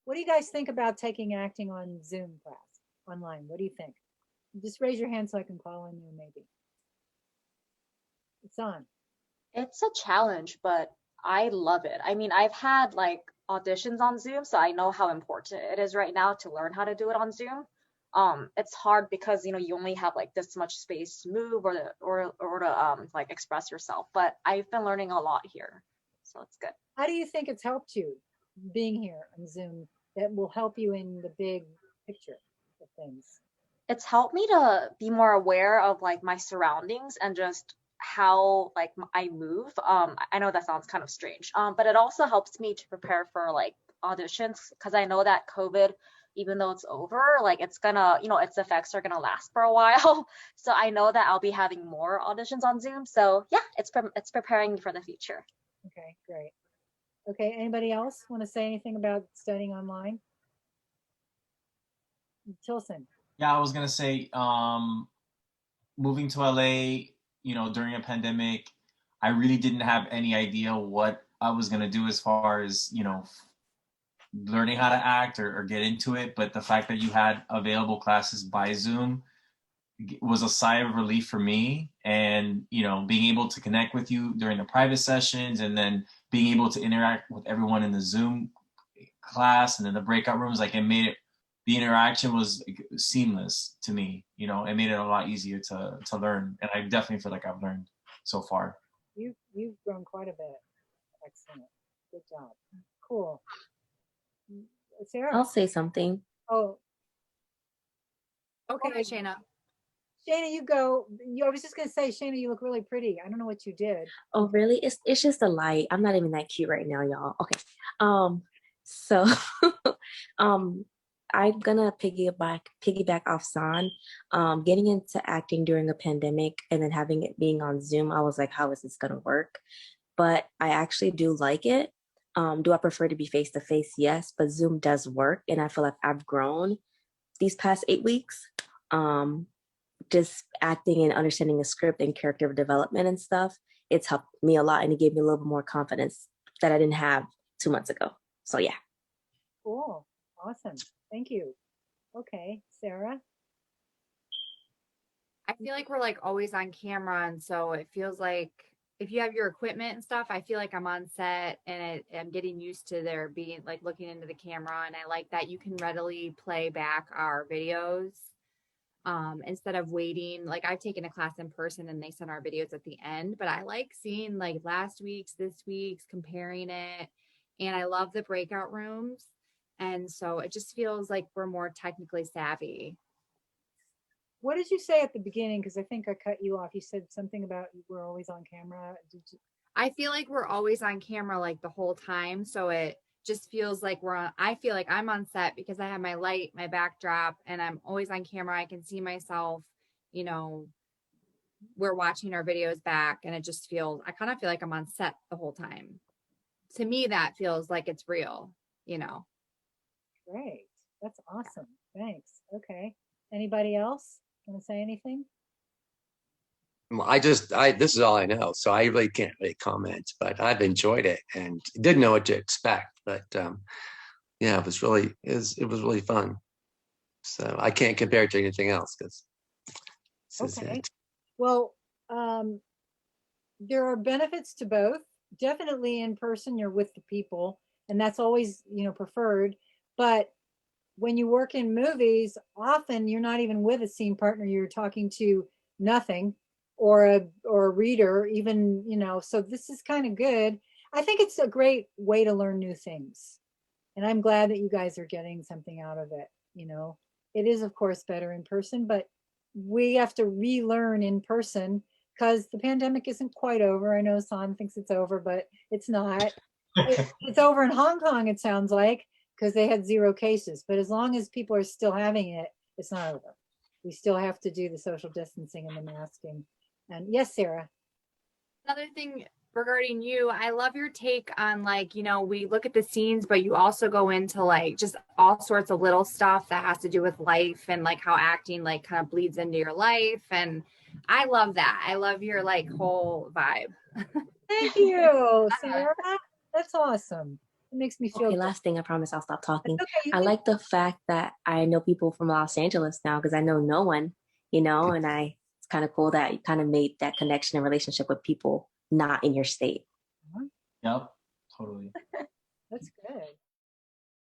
What do you guys think about taking acting on Zoom class online? What do you think? Just raise your hand so I can call on you maybe. It's on. It's a challenge, but I love it. I mean, I've had like auditions on Zoom, so I know how important it is right now to learn how to do it on Zoom. It's hard because you only have like this much space to move or to like express yourself. But I've been learning a lot here, so it's good. How do you think it's helped you being here on Zoom that will help you in the big picture of things? It's helped me to be more aware of like my surroundings and just how like I move. I know that sounds kind of strange, but it also helps me to prepare for like auditions because I know that COVID, even though it's over, like it's gonna, its effects are gonna last for a while. So I know that I'll be having more auditions on Zoom. So yeah, it's preparing me for the future. Okay, great. Okay, anybody else want to say anything about studying online? Tilson. Yeah, I was gonna say, moving to LA, during a pandemic, I really didn't have any idea what I was gonna do as far as, learning how to act or get into it. But the fact that you had available classes by Zoom was a sigh of relief for me. And, being able to connect with you during the private sessions and then being able to interact with everyone in the Zoom class and in the breakout rooms, like it made it, the interaction was seamless to me. It made it a lot easier to learn. And I definitely feel like I've learned so far. You've grown quite a bit. Excellent. Good job. Cool. I'll Sarah. say something. Oh, Okay, okay. Shayna. Shayna, you go. I was just gonna say, Shayna, you look really pretty. I don't know what you did. Oh, really? It's just a light. I'm not even that cute right now, y'all. Okay. So um I'm gonna piggyback off San. Getting into acting during a pandemic and then having it being on Zoom, I was like, how is this gonna work? But I actually do like it. Do I prefer to be face to face? Yes, but Zoom does work, and I feel like I've grown these past 8 weeks. Um, just acting and understanding the script and character development and stuff, it's helped me a lot and it gave me a little bit more confidence that I didn't have 2 months ago. So yeah. Cool. Awesome. Thank you. Okay, Sarah. I feel like we're like always on camera, and so it feels like if you have your equipment and stuff, I feel like I'm on set and I'm getting used to there being like looking into the camera, and I like that you can readily play back our videos instead of waiting. Like I've taken a class in person and they send our videos at the end, but I like seeing like last week's, this week's, comparing it, and I love the breakout rooms, and so it just feels like we're more technically savvy. What did you say at the beginning? Because I think I cut you off. You said something about we're always on camera. Did you? I feel like we're always on camera like the whole time. So it just feels like we're on, I feel like I'm on set because I have my light, my backdrop, and I'm always on camera. I can see myself, you know, we're watching our videos back and it just feels, I kind of feel like I'm on set the whole time. To me, that feels like it's real, you know. Great. That's awesome. Thanks. Okay. Anybody else want to say anything? Well, this is all I know, so I really can't really comment. But I've enjoyed it and didn't know what to expect. But yeah, it was really fun. So I can't compare it to anything else because this is Okay. it. Well, there are benefits to both. Definitely in person, you're with the people, and that's always, preferred. But when you work in movies, often you're not even with a scene partner. You're talking to nothing or a reader, even, so this is kind of good. I think it's a great way to learn new things. And I'm glad that you guys are getting something out of it. It is, of course, better in person, but we have to relearn in person because the pandemic isn't quite over. I know San thinks it's over, but it's not. It's over in Hong Kong, it sounds like, because they had 0 cases. But as long as people are still having it, it's not over. We still have to do the social distancing and the masking. And yes, Sarah. Another thing regarding you, I love your take on like, we look at the scenes, but you also go into like just all sorts of little stuff that has to do with life and like how acting like kind of bleeds into your life. And I love that. I love your like whole vibe. Thank you, Sarah. That's awesome. It makes me feel Okay, good. last thing, I promise I'll stop talking. It's okay. You I can, like the fact that I know people from Los Angeles now because I know no one, and it's kind of cool that you kind of made that connection and relationship with people not in your state. Yep, totally. that's good.